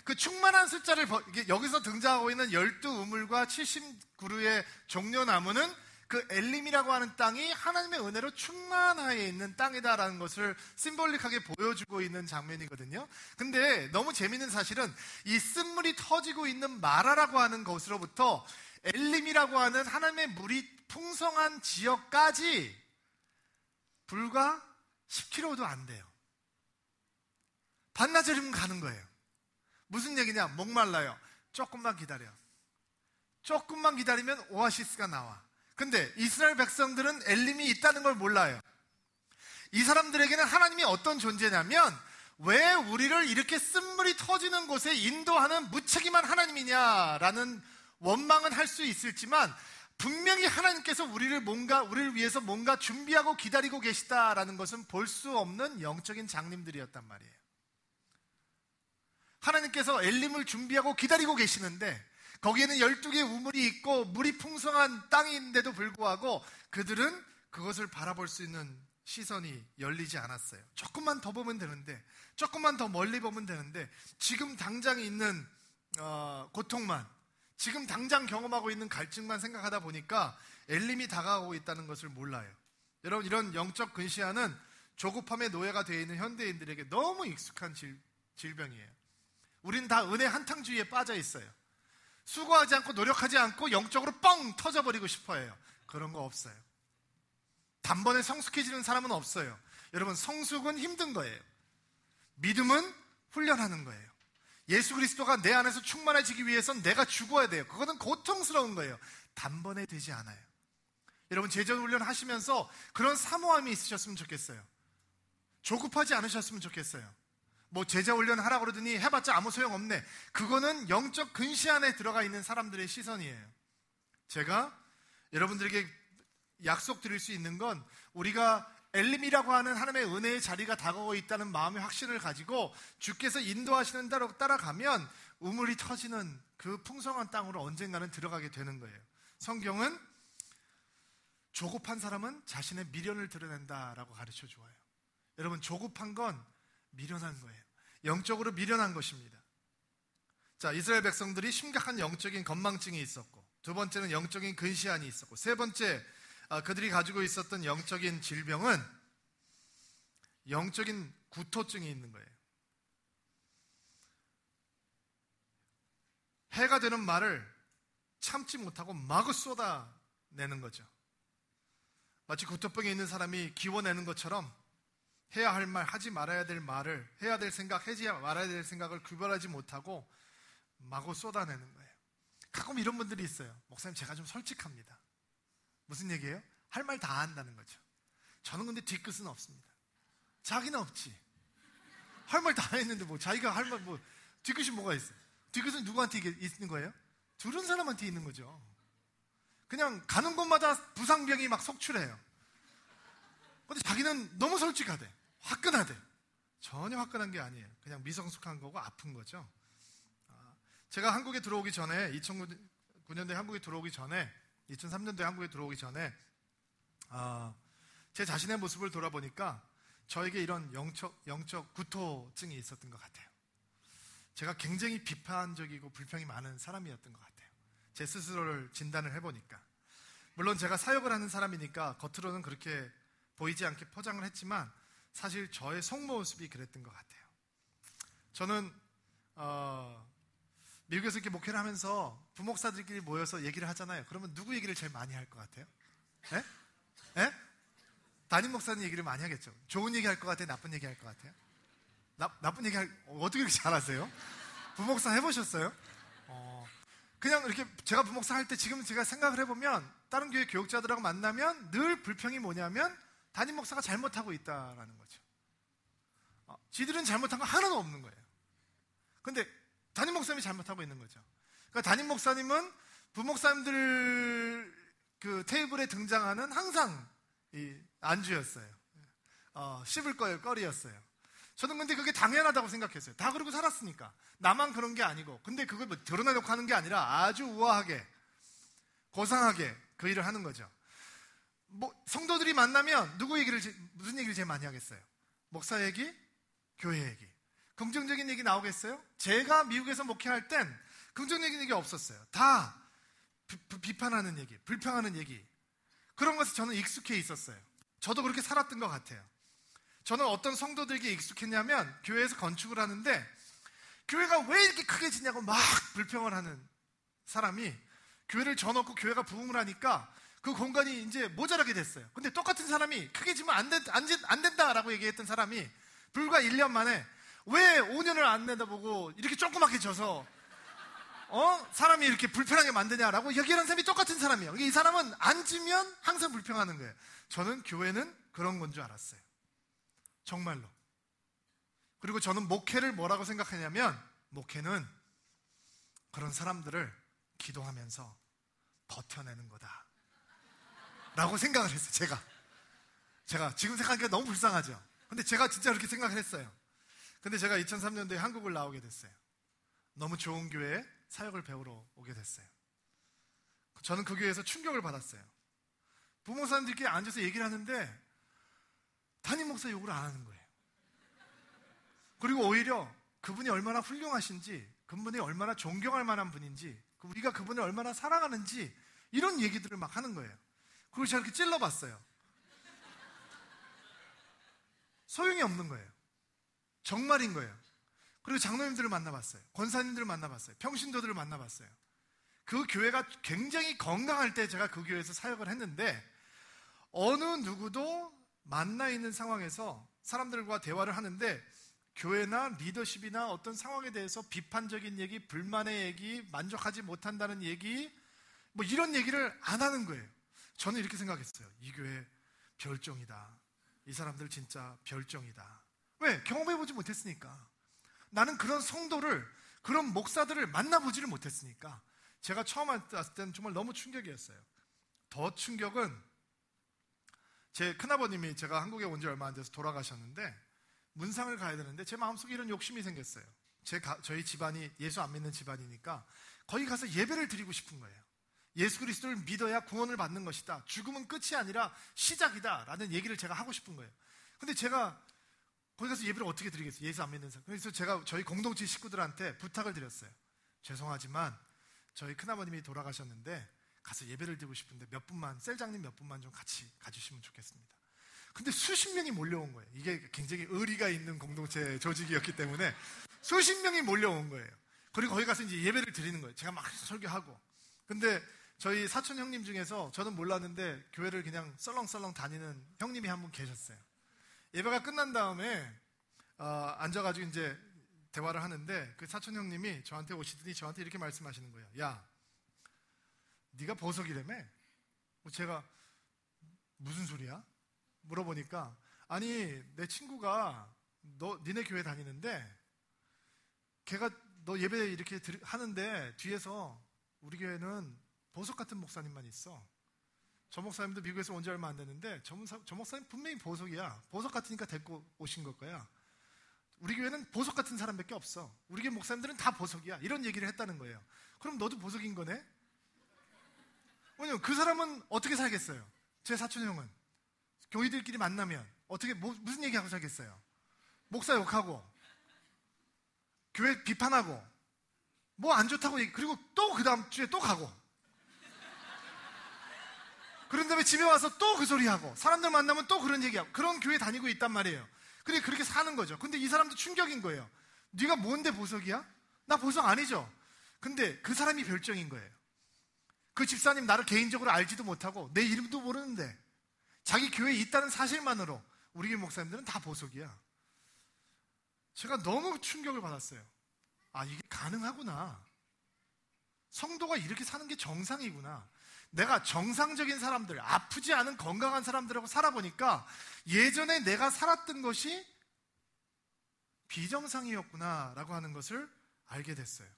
그 충만한 숫자를 여기서 등장하고 있는 12우물과 70그루의 종려나무는 그 엘림이라고 하는 땅이 하나님의 은혜로 충만하에 있는 땅이다라는 것을 심볼릭하게 보여주고 있는 장면이거든요. 근데 너무 재밌는 사실은 이 쓴물이 터지고 있는 마라라고 하는 곳으로부터 엘림이라고 하는 하나님의 물이 풍성한 지역까지 불과 10km도 안 돼요. 반나절이면 가는 거예요. 무슨 얘기냐? 목말라요. 조금만 기다려. 조금만 기다리면 오아시스가 나와. 근데 이스라엘 백성들은 엘림이 있다는 걸 몰라요. 이 사람들에게는 하나님이 어떤 존재냐면 왜 우리를 이렇게 쓴물이 터지는 곳에 인도하는 무책임한 하나님이냐라는 원망은 할 수 있을지만 분명히 하나님께서 우리를 위해서 뭔가 준비하고 기다리고 계시다라는 것은 볼 수 없는 영적인 장님들이었단 말이에요. 하나님께서 엘림을 준비하고 기다리고 계시는데 거기에는 12개의 우물이 있고 물이 풍성한 땅인데도 불구하고 그들은 그것을 바라볼 수 있는 시선이 열리지 않았어요. 조금만 더 보면 되는데, 조금만 더 멀리 보면 되는데 지금 당장 있는 고통만, 지금 당장 경험하고 있는 갈증만 생각하다 보니까 엘림이 다가오고 있다는 것을 몰라요. 여러분, 이런 영적 근시안은 조급함의 노예가 되어 있는 현대인들에게 너무 익숙한 질병이에요. 우린 다 은혜 한탕주의에 빠져 있어요. 수고하지 않고 노력하지 않고 영적으로 뻥 터져버리고 싶어해요. 그런 거 없어요. 단번에 성숙해지는 사람은 없어요. 여러분, 성숙은 힘든 거예요. 믿음은 훈련하는 거예요. 예수 그리스도가 내 안에서 충만해지기 위해서는 내가 죽어야 돼요. 그거는 고통스러운 거예요. 단번에 되지 않아요. 여러분, 제자훈련 하시면서 그런 사모함이 있으셨으면 좋겠어요. 조급하지 않으셨으면 좋겠어요. 뭐 제자훈련 하라고 그러더니 해봤자 아무 소용없네. 그거는 영적 근시 안에 들어가 있는 사람들의 시선이에요. 제가 여러분들에게 약속드릴 수 있는 건 우리가 엘림이라고 하는 하나님의 은혜의 자리가 다가오고 있다는 마음의 확신을 가지고 주께서 인도하시는 대로 따라가면 우물이 터지는 그 풍성한 땅으로 언젠가는 들어가게 되는 거예요. 성경은 조급한 사람은 자신의 미련을 드러낸다라고 가르쳐 주어요. 여러분, 조급한 건 미련한 거예요. 영적으로 미련한 것입니다. 자, 이스라엘 백성들이 심각한 영적인 건망증이 있었고 두 번째는 영적인 근시안이 있었고, 세 번째 그들이 가지고 있었던 영적인 질병은 영적인 구토증이 있는 거예요. 해가 되는 말을 참지 못하고 마구 쏟아내는 거죠. 마치 구토병에 있는 사람이 기워내는 것처럼 해야 할 말, 하지 말아야 될 말을, 해야 될 생각, 하지 말아야 될 생각을 구별하지 못하고 마구 쏟아내는 거예요. 가끔 이런 분들이 있어요. 목사님, 제가 좀 솔직합니다. 무슨 얘기예요? 할 말 다 한다는 거죠. 저는 근데 뒤끝은 없습니다. 자기는 없지. 할 말 다 했는데 뭐 자기가 할 말 뭐 뒤끝이 뭐가 있어요? 뒤끝은 누구한테 있는 거예요? 들은 사람한테 있는 거죠. 그냥 가는 곳마다 부상병이 막 속출해요. 근데 자기는 너무 솔직하대. 화끈하대. 전혀 화끈한 게 아니에요. 그냥 미성숙한 거고 아픈 거죠. 제가 한국에 들어오기 전에, 2009년도에 한국에 들어오기 전에, 2003년도에 한국에 들어오기 전에 제 자신의 모습을 돌아보니까 저에게 이런 영적 구토증이 있었던 것 같아요. 제가 굉장히 비판적이고 불평이 많은 사람이었던 것 같아요. 제 스스로를 진단을 해보니까. 물론 제가 사역을 하는 사람이니까 겉으로는 그렇게 보이지 않게 포장을 했지만 사실 저의 속모습이 그랬던 것 같아요. 저는 미국에서 이렇게 목회를 하면서 부목사들끼리 모여서 얘기를 하잖아요. 그러면 누구 얘기를 제일 많이 할 것 같아요? 예? 예? 담임 목사님 얘기를 많이 하겠죠. 좋은 얘기 할 것 같아요? 나쁜 얘기 할 것 같아요? 나쁜 얘기 어떻게 그렇게 잘하세요? 부목사 해보셨어요? 그냥 이렇게 제가 부목사 할 때 지금 제가 생각을 해보면 다른 교회 교육자들하고 만나면 늘 불평이 뭐냐면 담임 목사가 잘못하고 있다라는 거죠. 지들은 잘못한 거 하나도 없는 거예요. 근데 담임 목사님이 잘못하고 있는 거죠. 그러니까 담임 목사님은 부목사님들 그 테이블에 등장하는 항상 이 안주였어요. 씹을 거리였어요. 저는 근데 그게 당연하다고 생각했어요. 다 그러고 살았으니까. 나만 그런 게 아니고. 근데 그걸 뭐 드러내놓고 하는 게 아니라 아주 우아하게, 고상하게 그 일을 하는 거죠. 뭐 성도들이 만나면 무슨 얘기를 제일 많이 하겠어요? 목사 얘기? 교회 얘기. 긍정적인 얘기 나오겠어요? 제가 미국에서 목회할 땐 긍정적인 얘기 없었어요. 다 비판하는 얘기, 불평하는 얘기. 그런 것에 저는 익숙해 있었어요. 저도 그렇게 살았던 것 같아요. 저는 어떤 성도들에게 익숙했냐면 교회에서 건축을 하는데 교회가 왜 이렇게 크게 짓냐고 막 불평을 하는 사람이 교회를 져놓고 교회가 부흥을 하니까 그 공간이 이제 모자라게 됐어요. 근데 똑같은 사람이 크게 지면 안 된다라고 얘기했던 사람이 불과 1년 만에 왜 5년을 안 내다보고 이렇게 조그맣게 져서 사람이 이렇게 불편하게 만드냐라고 얘기하는 사람이 똑같은 사람이에요. 이 사람은 앉으면 항상 불평하는 거예요. 저는 교회는 그런 건 줄 알았어요. 정말로. 그리고 저는 목회를 뭐라고 생각하냐면 목회는 그런 사람들을 기도하면서 버텨내는 거다 라고 생각을 했어요. 제가 지금 생각하니까 너무 불쌍하죠. 근데 제가 진짜 그렇게 생각을 했어요. 근데 제가 2003년도에 한국을 나오게 됐어요. 너무 좋은 교회에 사역을 배우러 오게 됐어요. 저는 그 교회에서 충격을 받았어요. 부모사님들끼리 앉아서 얘기를 하는데 담임 목사 욕을 안 하는 거예요. 그리고 오히려 그분이 얼마나 훌륭하신지, 그분이 얼마나 존경할 만한 분인지, 우리가 그분을 얼마나 사랑하는지 이런 얘기들을 막 하는 거예요. 그걸 제가 이렇게 찔러봤어요. 소용이 없는 거예요. 정말인 거예요. 그리고 장로님들을 만나봤어요. 권사님들을 만나봤어요. 평신도들을 만나봤어요. 그 교회가 굉장히 건강할 때 제가 그 교회에서 사역을 했는데 어느 누구도 만나 있는 상황에서 사람들과 대화를 하는데 교회나 리더십이나 어떤 상황에 대해서 비판적인 얘기, 불만의 얘기, 만족하지 못한다는 얘기, 뭐 이런 얘기를 안 하는 거예요. 저는 이렇게 생각했어요. 이 교회 별종이다. 이 사람들 진짜 별종이다. 왜? 경험해보지 못했으니까. 나는 그런 성도를, 그런 목사들을 만나보지를 못했으니까. 제가 처음 왔을 때는 정말 너무 충격이었어요. 더 충격은 제 큰아버님이 제가 한국에 온 지 얼마 안 돼서 돌아가셨는데 문상을 가야 되는데 제 마음속에 이런 욕심이 생겼어요. 저희 집안이 예수 안 믿는 집안이니까 거기 가서 예배를 드리고 싶은 거예요. 예수 그리스도를 믿어야 구원을 받는 것이다. 죽음은 끝이 아니라 시작이다 라는 얘기를 제가 하고 싶은 거예요. 근데 제가 거기 가서 예배를 어떻게 드리겠어요? 예수 안 믿는 사람. 그래서 제가 저희 공동체 식구들한테 부탁을 드렸어요. 죄송하지만 저희 큰아버님이 돌아가셨는데 가서 예배를 드리고 싶은데 몇 분만, 셀장님 몇 분만 좀 같이 가주시면 좋겠습니다. 근데 수십 명이 몰려온 거예요. 이게 굉장히 의리가 있는 공동체 조직이었기 때문에 수십 명이 몰려온 거예요. 그리고 거기 가서 이제 예배를 드리는 거예요. 제가 막 설교하고. 근데 저희 사촌 형님 중에서 저는 몰랐는데 교회를 그냥 썰렁썰렁 다니는 형님이 한 분 계셨어요. 예배가 끝난 다음에 앉아가지고 이제 대화를 하는데 그 사촌 형님이 저한테 오시더니 저한테 이렇게 말씀하시는 거예요. 야, 네가 보석이라며? 제가 무슨 소리야? 물어보니까 아니 내 친구가 니네 교회 다니는데 걔가 너 예배 이렇게 하는데 뒤에서 우리 교회는 보석 같은 목사님만 있어. 저 목사님도 미국에서 온 지 얼마 안 됐는데 저 목사님 분명히 보석이야. 보석 같으니까 데리고 오신 걸 거야. 우리 교회는 보석 같은 사람밖에 없어. 우리 교회 목사님들은 다 보석이야. 이런 얘기를 했다는 거예요. 그럼 너도 보석인 거네? 왜냐면 그 사람은 어떻게 살겠어요? 제 사촌 형은 교회들끼리 만나면 어떻게 무슨 얘기하고 살겠어요? 목사 욕하고 교회 비판하고 뭐 안 좋다고 얘기, 그리고 또 그 다음 주에 또 가고 그런 다음에 집에 와서 또 그 소리하고 사람들 만나면 또 그런 얘기하고 그런 교회 다니고 있단 말이에요. 그래 그렇게 사는 거죠. 근데 이 사람도 충격인 거예요. 네가 뭔데 보석이야? 나 보석 아니죠. 근데 그 사람이 별정인 거예요. 그 집사님 나를 개인적으로 알지도 못하고 내 이름도 모르는데 자기 교회에 있다는 사실만으로 우리 교회 목사님들은 다 보석이야. 제가 너무 충격을 받았어요. 아, 이게 가능하구나. 성도가 이렇게 사는 게 정상이구나. 내가 정상적인 사람들, 아프지 않은 건강한 사람들하고 살아보니까 예전에 내가 살았던 것이 비정상이었구나라고 하는 것을 알게 됐어요.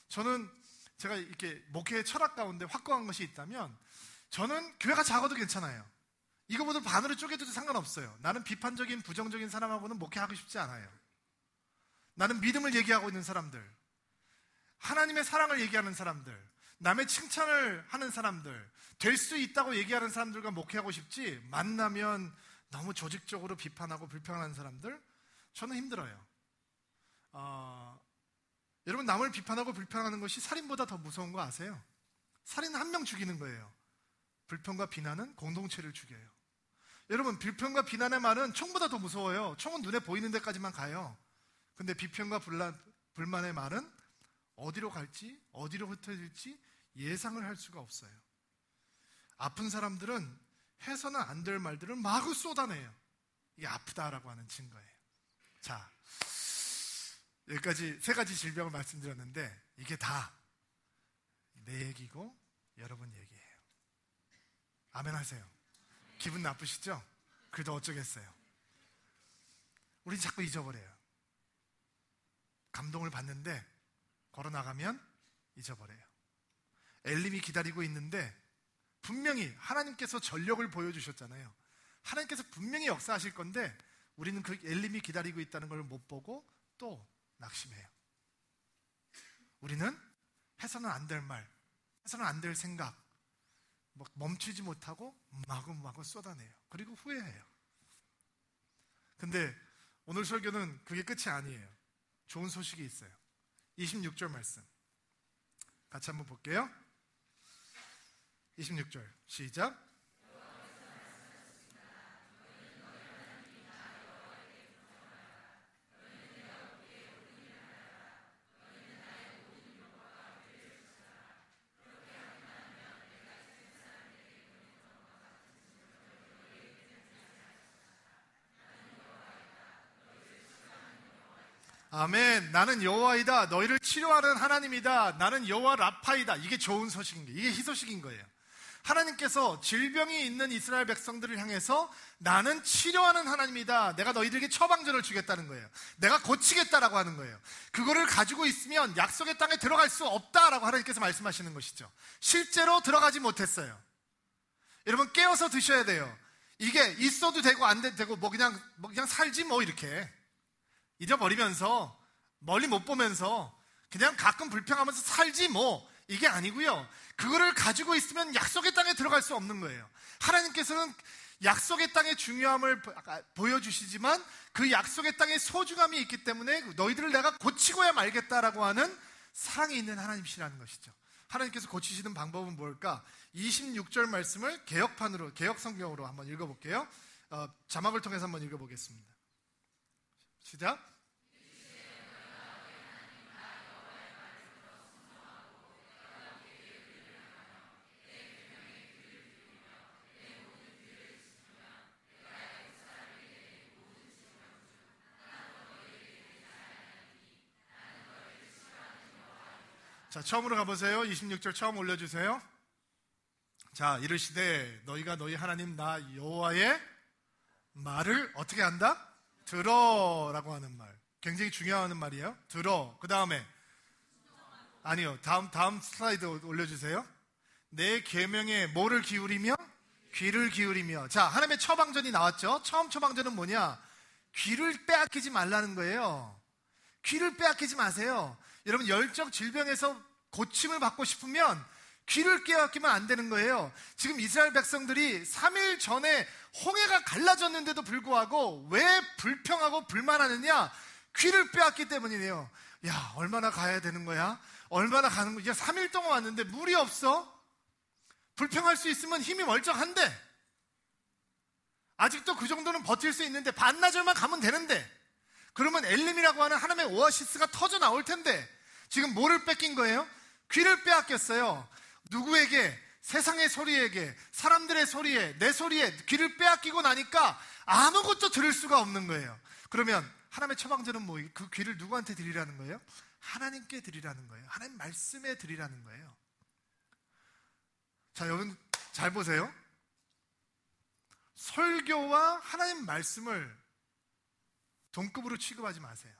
저는 제가 이렇게 목회의 철학 가운데 확고한 것이 있다면 저는 교회가 작아도 괜찮아요. 이거보다 반으로 쪼개도 상관없어요. 나는 비판적인 부정적인 사람하고는 목회하고 싶지 않아요. 나는 믿음을 얘기하고 있는 사람들, 하나님의 사랑을 얘기하는 사람들, 남의 칭찬을 하는 사람들, 될 수 있다고 얘기하는 사람들과 목회하고 싶지, 만나면 너무 조직적으로 비판하고 불평하는 사람들, 저는 힘들어요. 여러분, 남을 비판하고 불평하는 것이 살인보다 더 무서운 거 아세요? 살인은 한 명 죽이는 거예요. 불평과 비난은 공동체를 죽여요. 여러분, 비평과 비난의 말은 총보다 더 무서워요. 총은 눈에 보이는 데까지만 가요. 근데 비평과 불만의 말은 어디로 갈지, 어디로 흩어질지 예상을 할 수가 없어요. 아픈 사람들은 해서는 안 될 말들을 마구 쏟아내요. 이게 아프다라고 하는 증거예요. 자, 여기까지 세 가지 질병을 말씀드렸는데 이게 다 내 얘기고 여러분 얘기예요. 아멘 하세요. 기분 나쁘시죠? 그래도 어쩌겠어요. 우린 자꾸 잊어버려요. 감동을 받는데 걸어나가면 잊어버려요. 엘림이 기다리고 있는데 분명히 하나님께서 전력을 보여주셨잖아요. 하나님께서 분명히 역사하실 건데 우리는 그 엘림이 기다리고 있다는 걸 못 보고 또 낙심해요. 우리는 해서는 안 될 말, 해서는 안 될 생각, 멈추지 못하고 마구마구 쏟아내요. 그리고 후회해요. 근데 오늘 설교는 그게 끝이 아니에요. 좋은 소식이 있어요. 26절 말씀 같이 한번 볼게요. 26절 시작. 아멘. 나는 여호와이다. 너희를 치료하는 하나님이다. 나는 여호와 라파이다. 이게 좋은 소식인 거예요. 이게 희소식인 거예요. 하나님께서 질병이 있는 이스라엘 백성들을 향해서 나는 치료하는 하나님이다. 내가 너희들에게 처방전을 주겠다는 거예요. 내가 고치겠다라고 하는 거예요. 그거를 가지고 있으면 약속의 땅에 들어갈 수 없다라고 하나님께서 말씀하시는 것이죠. 실제로 들어가지 못했어요. 여러분 깨어서 드셔야 돼요. 이게 있어도 되고 안 돼도 되고 그냥 살지 이렇게 잊어버리면서 멀리 못 보면서 그냥 가끔 불평하면서 살지 이게 아니고요. 그거를 가지고 있으면 약속의 땅에 들어갈 수 없는 거예요. 하나님께서는 약속의 땅의 중요함을 보여주시지만 그 약속의 땅의 소중함이 있기 때문에 너희들을 내가 고치고야 말겠다라고 하는 사랑이 있는 하나님이시라는 것이죠. 하나님께서 고치시는 방법은 뭘까? 26절 말씀을 개혁판으로, 개혁 성경으로 한번 읽어볼게요. 자막을 통해서 한번 읽어보겠습니다. 시작. 자, 처음으로 가보세요. 26절 처음 올려주세요. 자, 이르시되 너희가 너희 하나님 나 여호와의 말을 어떻게 한다? 들어라고 하는 말. 굉장히 중요한 말이에요. 들어. 그 다음에 아니요. 다음 슬라이드 올려주세요. 내 계명에 뭐를 기울이며? 귀를 기울이며. 자, 하나님의 처방전이 나왔죠. 처음 처방전은 뭐냐? 귀를 빼앗기지 말라는 거예요. 귀를 빼앗기지 마세요. 여러분, 열정 질병에서 고침을 받고 싶으면 귀를 빼앗기면 안 되는 거예요. 지금 이스라엘 백성들이 3일 전에 홍해가 갈라졌는데도 불구하고 왜 불평하고 불만하느냐? 귀를 빼앗기 때문이네요. 야, 얼마나 가야 되는 거야? 얼마나 가는 거야? 3일 동안 왔는데 물이 없어? 불평할 수 있으면 힘이 멀쩡한데, 아직도 그 정도는 버틸 수 있는데 반나절만 가면 되는데, 그러면 엘림이라고 하는 하나님의 오아시스가 터져 나올 텐데 지금 뭐를 뺏긴 거예요? 귀를 빼앗겼어요. 누구에게? 세상의 소리에게, 사람들의 소리에, 내 소리에 귀를 빼앗기고 나니까 아무것도 들을 수가 없는 거예요. 그러면 하나님의 처방전은 뭐예요? 그 귀를 누구한테 드리라는 거예요? 하나님께 드리라는 거예요. 하나님 말씀에 드리라는 거예요. 자, 여러분 잘 보세요. 설교와 하나님 말씀을 동급으로 취급하지 마세요.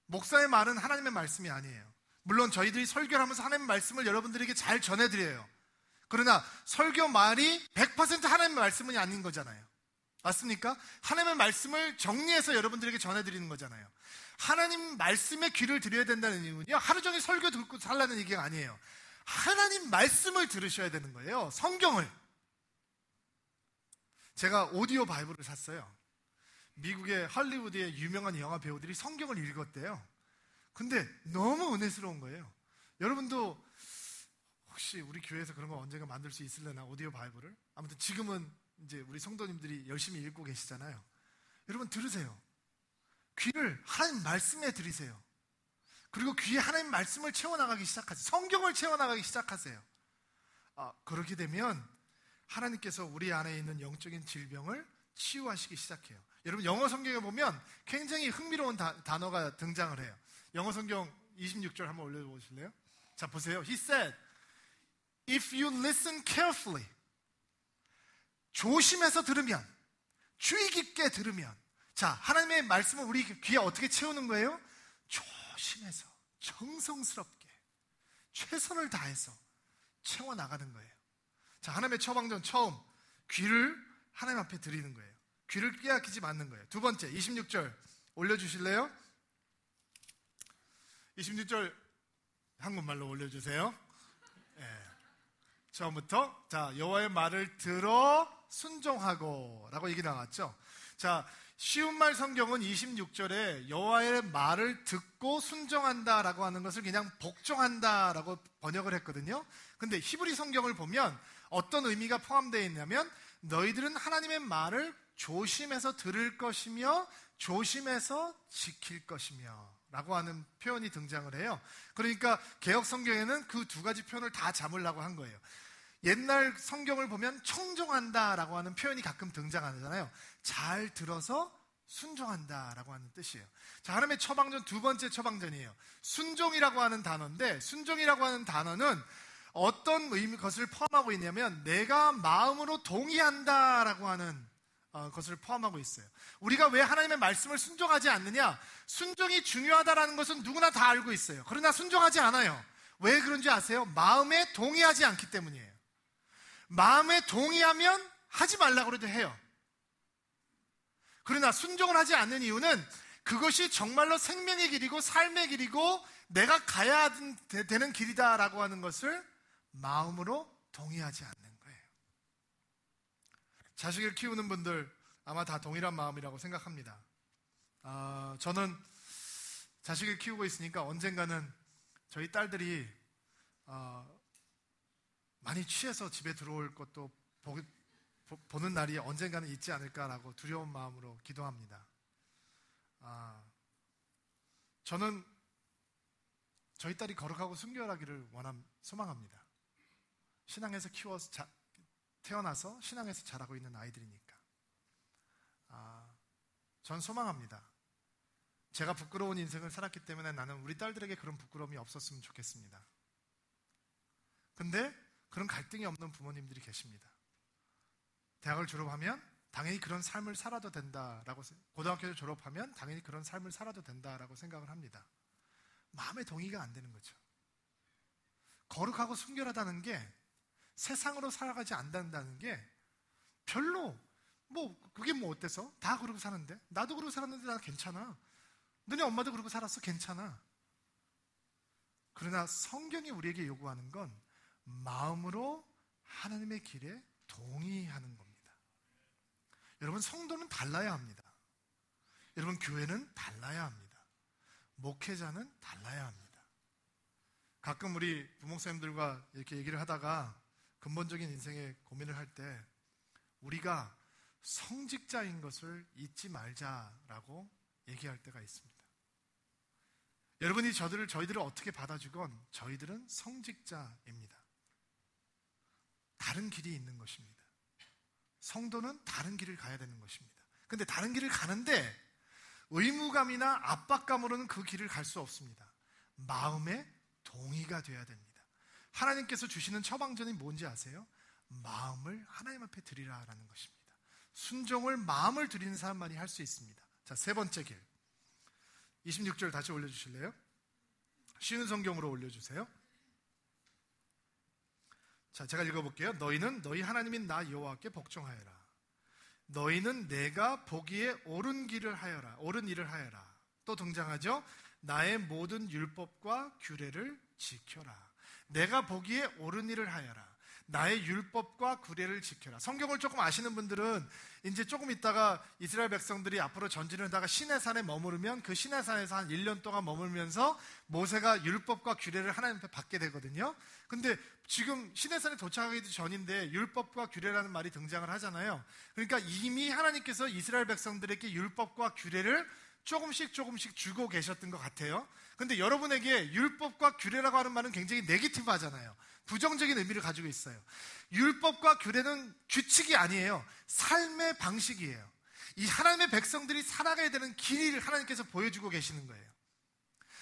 목사의 말은 하나님의 말씀이 아니에요. 물론 저희들이 설교를 하면서 하나님의 말씀을 여러분들에게 잘 전해드려요. 그러나 설교 말이 100% 하나님의 말씀은 아닌 거잖아요. 맞습니까? 하나님의 말씀을 정리해서 여러분들에게 전해드리는 거잖아요. 하나님 말씀에 귀를 드려야 된다는 이유는요, 하루 종일 설교 듣고 살라는 얘기가 아니에요. 하나님 말씀을 들으셔야 되는 거예요. 성경을. 제가 오디오 바이블을 샀어요. 미국의 할리우드의 유명한 영화 배우들이 성경을 읽었대요. 근데 너무 은혜스러운 거예요. 여러분도 혹시 우리 교회에서 그런 거 언젠가 만들 수 있을려나, 오디오 바이블을? 아무튼 지금은 이제 우리 성도님들이 열심히 읽고 계시잖아요. 여러분 들으세요. 귀를 하나님 말씀에 들이세요. 그리고 귀에 하나님 말씀을 채워나가기 시작하세요. 성경을 채워나가기 시작하세요. 그렇게 되면 하나님께서 우리 안에 있는 영적인 질병을 치유하시기 시작해요. 여러분 영어 성경에 보면 굉장히 흥미로운 단어가 등장을 해요. 영어 성경 26절 한번 올려보실래요? 자, 보세요. He said, if you listen carefully, 조심해서 들으면, 주의 깊게 들으면. 자, 하나님의 말씀을 우리 귀에 어떻게 채우는 거예요? 조심해서, 정성스럽게, 최선을 다해서 채워나가는 거예요. 자, 하나님의 처방전 처음, 귀를 하나님 앞에 드리는 거예요. 귀를 빼앗기지 않는 거예요. 두 번째, 26절 올려주실래요? 26절 한국말로 올려주세요. 네. 처음부터, 자, 여호와의 말을 들어 순종하고 라고 얘기 나왔죠. 자, 쉬운 말 성경은 26절에 여호와의 말을 듣고 순종한다 라고 하는 것을 그냥 복종한다 라고 번역을 했거든요. 근데 히브리 성경을 보면 어떤 의미가 포함되어 있냐면, 너희들은 하나님의 말을 조심해서 들을 것이며 조심해서 지킬 것이며 라고 하는 표현이 등장을 해요. 그러니까 개혁 성경에는 그 두 가지 표현을 다 잡으려고 한 거예요. 옛날 성경을 보면 청종한다 라고 하는 표현이 가끔 등장하잖아요. 잘 들어서 순종한다 라고 하는 뜻이에요. 자, 하나님의 처방전 두 번째 처방전이에요. 순종이라고 하는 단어인데, 순종이라고 하는 단어는 어떤 것을 포함하고 있냐면, 내가 마음으로 동의한다 라고 하는 것을 포함하고 있어요. 우리가 왜 하나님의 말씀을 순종하지 않느냐? 순종이 중요하다라는 것은 누구나 다 알고 있어요. 그러나 순종하지 않아요. 왜 그런지 아세요? 마음에 동의하지 않기 때문이에요. 마음에 동의하면 하지 말라고 해도 해요. 그러나 순종을 하지 않는 이유는 그것이 정말로 생명의 길이고 삶의 길이고 내가 가야 되는 길이다라고 하는 것을 마음으로 동의하지 않는 거예요. 자식을 키우는 분들 아마 다 동일한 마음이라고 생각합니다. 저는 자식을 키우고 있으니까 언젠가는 저희 딸들이 많이 취해서 집에 들어올 것도 보는 날이 언젠가는 있지 않을까라고 두려운 마음으로 기도합니다. 저는 저희 딸이 거룩하고 순결하기를 소망합니다. 신앙에서 태어나서 신앙에서 자라고 있는 아이들이니까. 전 소망합니다. 제가 부끄러운 인생을 살았기 때문에 나는 우리 딸들에게 그런 부끄러움이 없었으면 좋겠습니다. 근데 그런 갈등이 없는 부모님들이 계십니다. 대학을 졸업하면 당연히 그런 삶을 살아도 된다라고, 고등학교를 졸업하면 당연히 그런 삶을 살아도 된다라고 생각을 합니다. 마음의 동의가 안 되는 거죠. 거룩하고 순결하다는 게 세상으로 살아가지 않는다는 게 별로 그게 어때서? 다 그러고 사는데? 나도 그러고 살았는데 나 괜찮아. 너네 엄마도 그러고 살았어. 괜찮아. 그러나 성경이 우리에게 요구하는 건 마음으로 하나님의 길에 동의하는 겁니다. 여러분, 성도는 달라야 합니다. 여러분, 교회는 달라야 합니다. 목회자는 달라야 합니다. 가끔 우리 부목사님들과 이렇게 얘기를 하다가 근본적인 인생의 고민을 할 때 우리가 성직자인 것을 잊지 말자라고 얘기할 때가 있습니다. 여러분이 저희들을 어떻게 받아주건 저희들은 성직자입니다. 다른 길이 있는 것입니다. 성도는 다른 길을 가야 되는 것입니다. 근데 다른 길을 가는데 의무감이나 압박감으로는 그 길을 갈 수 없습니다. 마음의 동의가 돼야 됩니다. 하나님께서 주시는 처방전이 뭔지 아세요? 마음을 하나님 앞에 드리라라는 것입니다. 순종을 마음을 드리는 사람만이 할 수 있습니다. 자, 세 번째 길. 26절 다시 올려주실래요? 쉬운 성경으로 올려주세요. 자, 제가 읽어볼게요. 너희는 너희 하나님인 나 여호와께 복종하여라. 너희는 내가 보기에 옳은 일을 하여라. 또 등장하죠. 나의 모든 율법과 규례를 지켜라. 내가 보기에 옳은 일을 하여라. 나의 율법과 규례를 지켜라. 성경을 조금 아시는 분들은 이제 조금 있다가 이스라엘 백성들이 앞으로 전진을 하다가 시내산에 머무르면 그 시내산에서 한 1년 동안 머물면서 모세가 율법과 규례를 하나님 앞에 받게 되거든요. 근데 지금 시내산에 도착하기도 전인데 율법과 규례라는 말이 등장을 하잖아요. 그러니까 이미 하나님께서 이스라엘 백성들에게 율법과 규례를 조금씩 주고 계셨던 것 같아요. 근데 여러분에게 율법과 규례라고 하는 말은 굉장히 네거티브하잖아요. 부정적인 의미를 가지고 있어요. 율법과 규례는 규칙이 아니에요. 삶의 방식이에요. 이 하나님의 백성들이 살아가야 되는 길을 하나님께서 보여주고 계시는 거예요.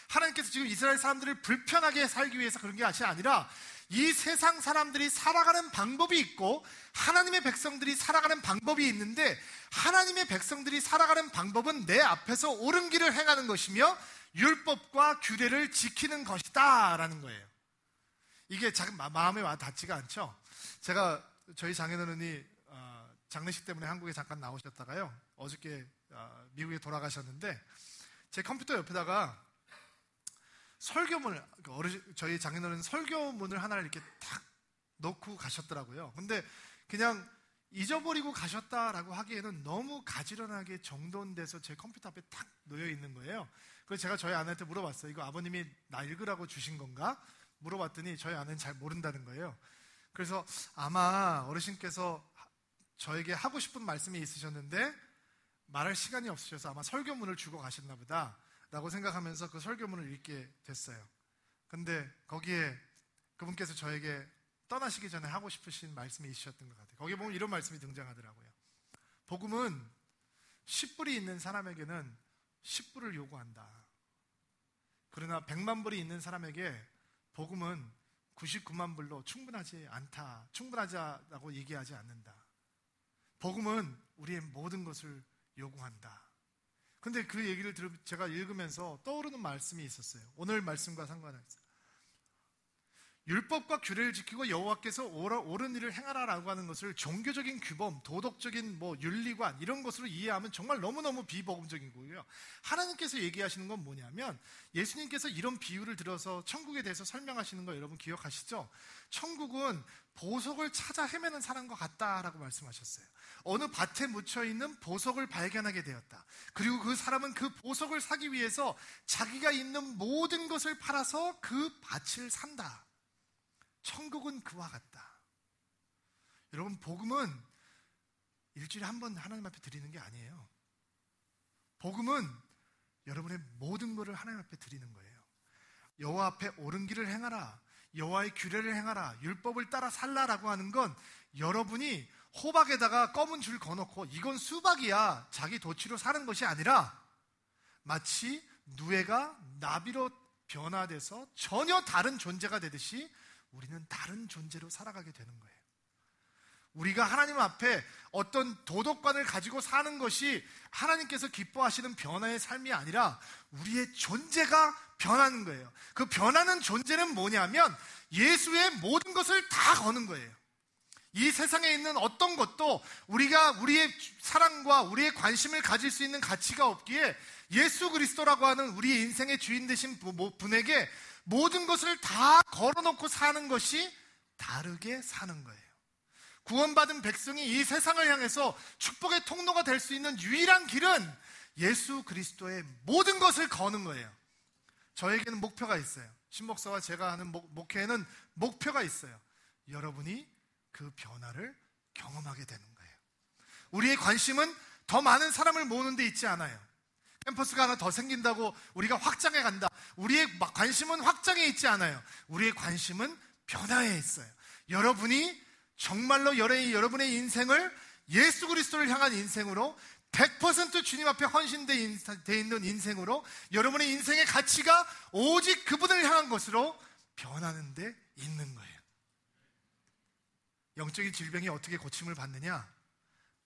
하나님께서 지금 이스라엘 사람들을 불편하게 살기 위해서 그런 게 아니라 이 세상 사람들이 살아가는 방법이 있고 하나님의 백성들이 살아가는 방법이 있는데 하나님의 백성들이 살아가는 방법은 내 앞에서 옳은 길을 행하는 것이며 율법과 규례를 지키는 것이다 라는 거예요. 이게 마음에 와 닿지가 않죠. 저희 장인어른이 장례식 때문에 한국에 잠깐 나오셨다가요, 어저께 미국에 돌아가셨는데 제 컴퓨터 옆에다가 설교문을, 저희 장인어른 설교문을 하나를 이렇게 탁 놓고 가셨더라고요. 근데 그냥 잊어버리고 가셨다라고 하기에는 너무 가지런하게 정돈돼서 제 컴퓨터 앞에 탁 놓여 있는 거예요. 그래서 제가 저희 아내한테 물어봤어요. 이거 아버님이 나 읽으라고 주신 건가? 물어봤더니 저희 아내는 잘 모른다는 거예요. 그래서 아마 어르신께서 저에게 하고 싶은 말씀이 있으셨는데 말할 시간이 없으셔서 아마 설교문을 주고 가셨나 보다 라고 생각하면서 그 설교문을 읽게 됐어요. 근데 거기에 그분께서 저에게 떠나시기 전에 하고 싶으신 말씀이 있으셨던 것 같아요. 거기에 보면 이런 말씀이 등장하더라고요. 복음은 10불이 있는 사람에게는 10불을 요구한다. 그러나 100만 불이 있는 사람에게 복음은 99만 불로 충분하자고 얘기하지 않는다. 복음은 우리의 모든 것을 요구한다. 근데 그 얘기를 제가 읽으면서 떠오르는 말씀이 있었어요. 오늘 말씀과 상관없어요. 율법과 규례를 지키고 여호와께서 옳은 일을 행하라라고 하는 것을 종교적인 규범, 도덕적인 윤리관 이런 것으로 이해하면 정말 너무너무 비복음적인 거고요. 하나님께서 얘기하시는 건 뭐냐면 예수님께서 이런 비유를 들어서 천국에 대해서 설명하시는 거 여러분 기억하시죠? 천국은 보석을 찾아 헤매는 사람과 같다라고 말씀하셨어요. 어느 밭에 묻혀있는 보석을 발견하게 되었다. 그리고 그 사람은 그 보석을 사기 위해서 자기가 있는 모든 것을 팔아서 그 밭을 산다. 천국은 그와 같다. 여러분, 복음은 일주일에 한 번 하나님 앞에 드리는 게 아니에요. 복음은 여러분의 모든 것을 하나님 앞에 드리는 거예요. 여호와 앞에 옳은 길을 행하라, 여호와의 규례를 행하라, 율법을 따라 살라라고 하는 건 여러분이 호박에다가 검은 줄 거놓고 이건 수박이야 자기 도치로 사는 것이 아니라 마치 누에가 나비로 변화돼서 전혀 다른 존재가 되듯이 우리는 다른 존재로 살아가게 되는 거예요. 우리가 하나님 앞에 어떤 도덕관을 가지고 사는 것이 하나님께서 기뻐하시는 변화의 삶이 아니라 우리의 존재가 변하는 거예요. 그 변하는 존재는 뭐냐면 예수의 모든 것을 다 거는 거예요. 이 세상에 있는 어떤 것도 우리가 우리의 사랑과 우리의 관심을 가질 수 있는 가치가 없기에 예수 그리스도라고 하는 우리의 인생의 주인 되신 분에게 모든 것을 다 걸어놓고 사는 것이 다르게 사는 거예요. 구원받은 백성이 이 세상을 향해서 축복의 통로가 될 수 있는 유일한 길은 예수 그리스도의 모든 것을 거는 거예요. 저에게는 목표가 있어요. 신목사와 제가 하는 목회에는 목표가 있어요. 여러분이 그 변화를 경험하게 되는 거예요. 우리의 관심은 더 많은 사람을 모으는 데 있지 않아요. 캠퍼스가 하나 더 생긴다고 우리가 확장해 간다. 우리의 관심은 확장에 있지 않아요. 우리의 관심은 변화에 있어요. 여러분이 정말로 여러분의 인생을 예수 그리스도를 향한 인생으로 100% 주님 앞에 헌신되어 있는 인생으로 여러분의 인생의 가치가 오직 그분을 향한 것으로 변하는 데 있는 거예요. 영적인 질병이 어떻게 고침을 받느냐?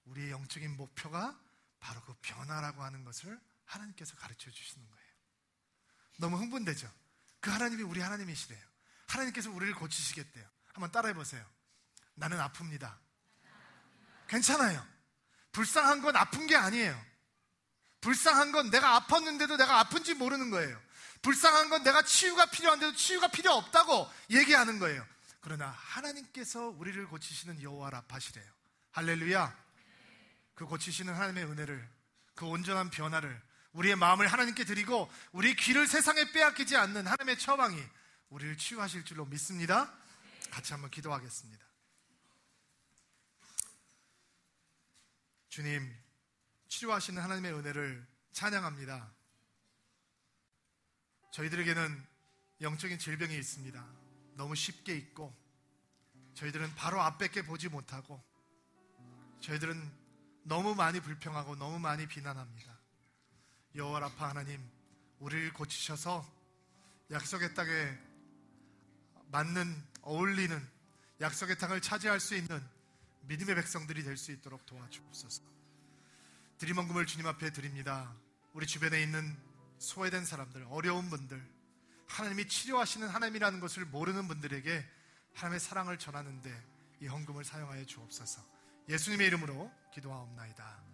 우리의 영적인 목표가 바로 그 변화라고 하는 것을 하나님께서 가르쳐 주시는 거예요. 너무 흥분되죠? 그 하나님이 우리 하나님이시래요. 하나님께서 우리를 고치시겠대요. 한번 따라해 보세요. 나는 아픕니다. 괜찮아요. 불쌍한 건 아픈 게 아니에요. 불쌍한 건 내가 아팠는데도 내가 아픈지 모르는 거예요. 불쌍한 건 내가 치유가 필요한데도 치유가 필요 없다고 얘기하는 거예요. 그러나 하나님께서 우리를 고치시는 여호와 라파시래요. 할렐루야. 그 고치시는 하나님의 은혜를, 그 온전한 변화를, 우리의 마음을 하나님께 드리고 우리의 귀를 세상에 빼앗기지 않는 하나님의 처방이 우리를 치유하실 줄로 믿습니다. 같이 한번 기도하겠습니다. 주님, 치료하시는 하나님의 은혜를 찬양합니다. 저희들에게는 영적인 질병이 있습니다. 너무 쉽게 있고 저희들은 바로 앞밖에 보지 못하고 저희들은 너무 많이 불평하고 너무 많이 비난합니다. 여호와 라파 하나님, 우리를 고치셔서 약속의 땅에 맞는, 어울리는 약속의 땅을 차지할 수 있는 믿음의 백성들이 될 수 있도록 도와주옵소서. 드림원금을 주님 앞에 드립니다. 우리 주변에 있는 소외된 사람들, 어려운 분들, 하나님이 치료하시는 하나님이라는 것을 모르는 분들에게 하나님의 사랑을 전하는데 이 헌금을 사용하여 주옵소서. 예수님의 이름으로 기도하옵나이다.